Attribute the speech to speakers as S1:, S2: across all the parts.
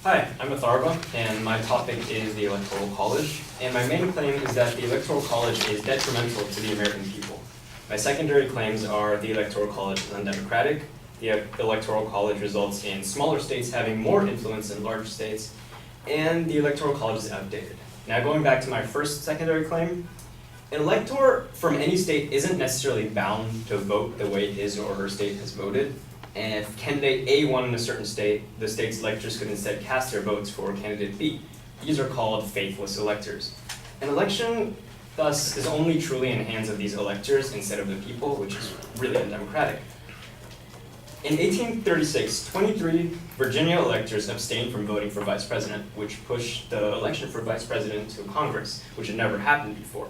S1: Hi, I'm Atharva, and my topic is the Electoral College. And my main claim is that the Electoral College is detrimental to the American people. My secondary claims are the Electoral College is undemocratic, the Electoral College results in smaller states having more influence than larger states, and the Electoral College is outdated. Now going back to my first secondary claim, an elector from any state isn't necessarily bound to vote the way his or her state has voted. And if candidate A won in a certain state, the state's electors could instead cast their votes for candidate B. These are called faithless electors. An election, thus, is only truly in the hands of these electors instead of the people, which is really undemocratic. In 1836, 23 Virginia electors abstained from voting for vice president, which pushed the election for vice president to Congress, which had never happened before.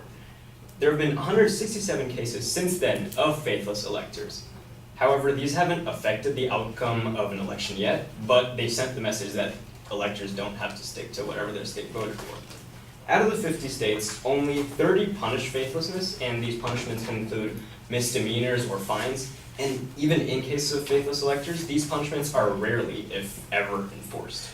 S1: There have been 167 cases since then of faithless electors. However, these haven't affected the outcome of an election yet, but they sent the message that electors don't have to stick to whatever their state voted for. Out of the 50 states, only 30 punish faithlessness, and these punishments can include misdemeanors or fines. And even in cases of faithless electors, these punishments are rarely, if ever, enforced.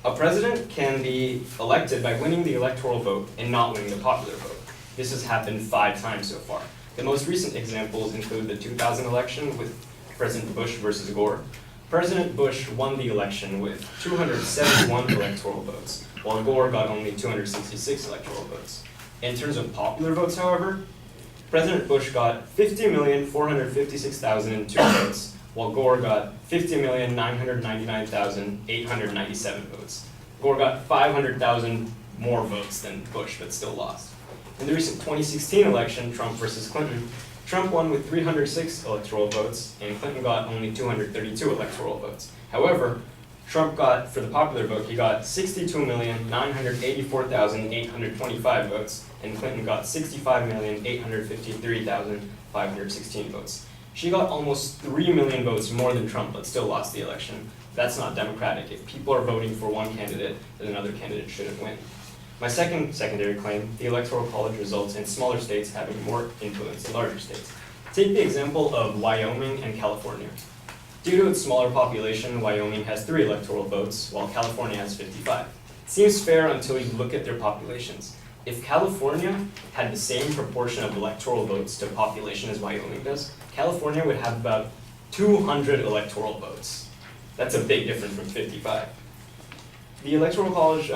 S1: A president can be elected by winning the electoral vote and not winning the popular vote. This has happened 5 times so far. The most recent examples include the 2000 election with President Bush versus Gore. President Bush won the election with 271 electoral votes, while Gore got only 266 electoral votes. In terms of popular votes, however, President Bush got 50,456,002 votes, while Gore got 50,999,897 votes. Gore got 500,000 more votes than Bush, but still lost. In the recent 2016 election, Trump versus Clinton, Trump won with 306 electoral votes, and Clinton got only 232 electoral votes. However, Trump got, for the popular vote, he got 62,984,825 votes, and Clinton got 65,853,516 votes. She got almost 3 million votes more than Trump, but still lost the election. That's not democratic. If people are voting for one candidate, then another candidate shouldn't win. My second secondary claim, the Electoral College results in smaller states having more influence than larger states. Take the example of Wyoming and California. Due to its smaller population, Wyoming has 3 electoral votes, while California has 55. It seems fair until you look at their populations. If California had the same proportion of electoral votes to population as Wyoming does, California would have about 200 electoral votes. That's a big difference from 55. The Electoral College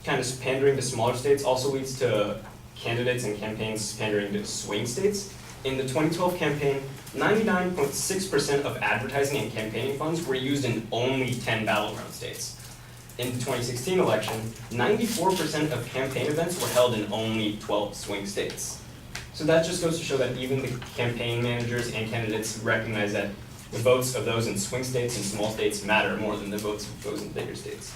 S1: kind of pandering to smaller states also leads to candidates and campaigns pandering to swing states. In the 2012 campaign, 99.6% of advertising and campaigning funds were used in only 10 battleground states. In the 2016 election, 94% of campaign events were held in only 12 swing states. So that just goes to show that even the campaign managers and candidates recognize that the votes of those in swing states and small states matter more than the votes of those in bigger states.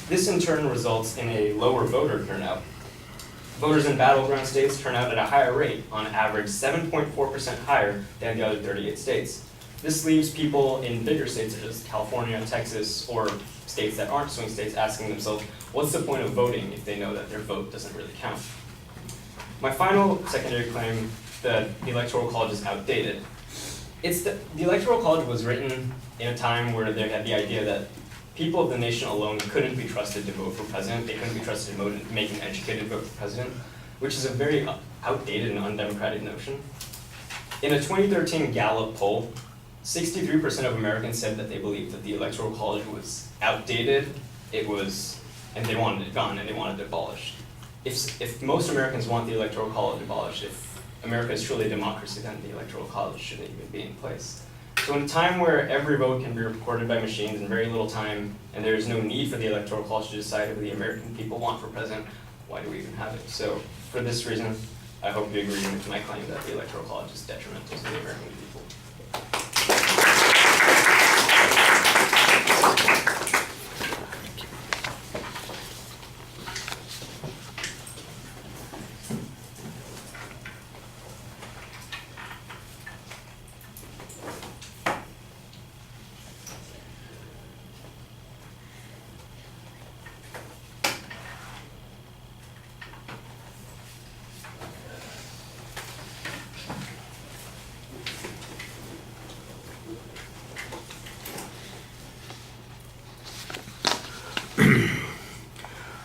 S1: This in turn results in a lower voter turnout. Voters in battleground states turn out at a higher rate, on average 7.4% higher than the other 38 states. This leaves people in bigger states such as California, Texas, or states that aren't swing states asking themselves, what's the point of voting if they know that their vote doesn't really count? My final secondary claim, that the Electoral College is outdated. The Electoral College was written in a time where they had the idea that people of the nation alone couldn't be trusted to vote for president. They couldn't be trusted to make an educated vote for president, which is a very outdated and undemocratic notion. In a 2013 Gallup poll, 63% of Americans said that they believed that the Electoral College was outdated, and they wanted it gone, and they wanted it abolished. If most Americans want the Electoral College abolished, if America is truly a democracy, then the Electoral College shouldn't even be in place. So in a time where every vote can be recorded by machines in very little time, and there is no need for the Electoral College to decide who the American people want for president, why do we even have it? So for this reason, I hope you agree with my claim that the Electoral College is detrimental to the American people.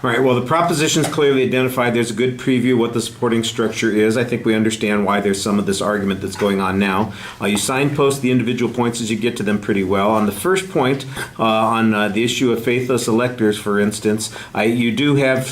S2: All right, well, the proposition's clearly identified. There's a good preview of what the supporting structure is. I think we understand why there's some of this argument that's going on now. You signpost the individual points as you get to them pretty well. On the first point, on the issue of faithless electors, for instance, you do have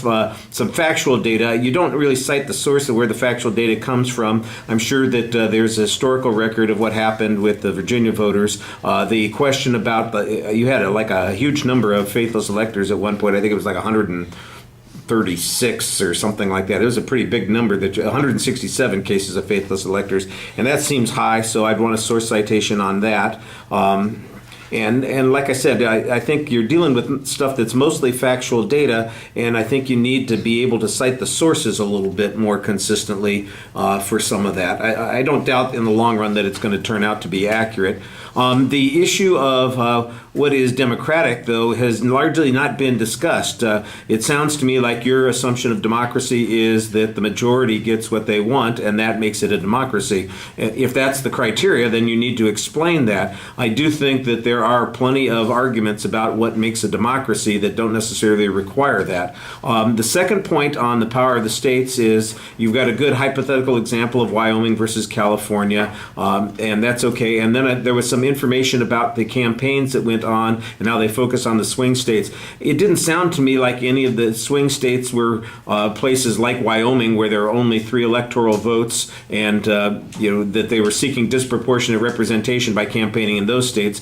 S2: some factual data. You don't really cite the source of where the factual data comes from. I'm sure that there's a historical record of what happened with the Virginia voters. The question about, you had like a huge number of faithless electors at one point. I think it was like 136 or something like that. It was a pretty big number, that 167 cases of faithless electors, and that seems high, so I'd want a source citation on that. And like I said, I think you're dealing with stuff that's mostly factual data, and I think you need to be able to cite the sources a little bit more consistently for some of that. I don't doubt in the long run that it's going to turn out to be accurate. The issue of what is democratic, though, has largely not been discussed. It sounds to me like your assumption of democracy is that the majority gets what they want, and that makes it a democracy. If that's the criteria, then you need to explain that. I do think that there are plenty of arguments about what makes a democracy that don't necessarily require that. The second point on the power of the states is you've got a good hypothetical example of Wyoming versus California, and that's okay. And then there was some information about the campaigns that went on and how they focus on the swing states. It didn't sound to me like any of the swing states were places like Wyoming, where there are only 3 electoral votes, and that they were seeking disproportionate representation by campaigning in those states.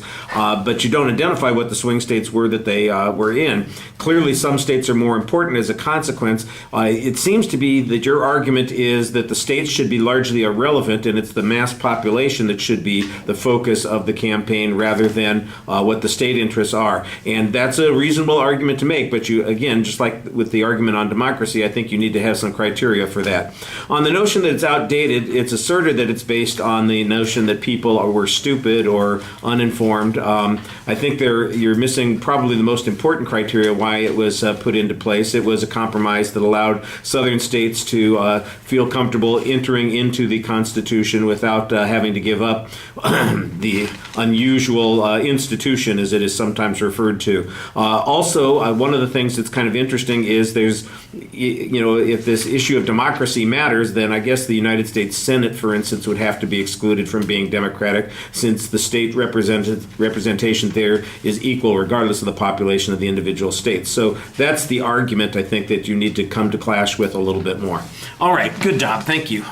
S2: But you don't identify what the swing states were that they were in. Clearly, some states are more important as a consequence. It seems to be that your argument is that the states should be largely irrelevant, and it's the mass population that should be the focus of the campaign rather than what the state interests are. And that's a reasonable argument to make, but you, again, just like with the argument on democracy, I think you need to have some criteria for that. On the notion that it's outdated, it's asserted that it's based on the notion that people were stupid or uninformed. I think you're missing probably the most important criteria why it was put into place. It was a compromise that allowed southern states to feel comfortable entering into the Constitution without having to give up the unusual institution, as it is sometimes referred to. Also, one of the things that's kind of interesting is there's, if this issue of democracy matters, then I guess the United States Senate, for instance, would have to be excluded from being democratic, since the state representation there is equal regardless of the population of the individual states. So that's the argument, I think, that you need to come to clash with a little bit more. All right, good job. Thank you.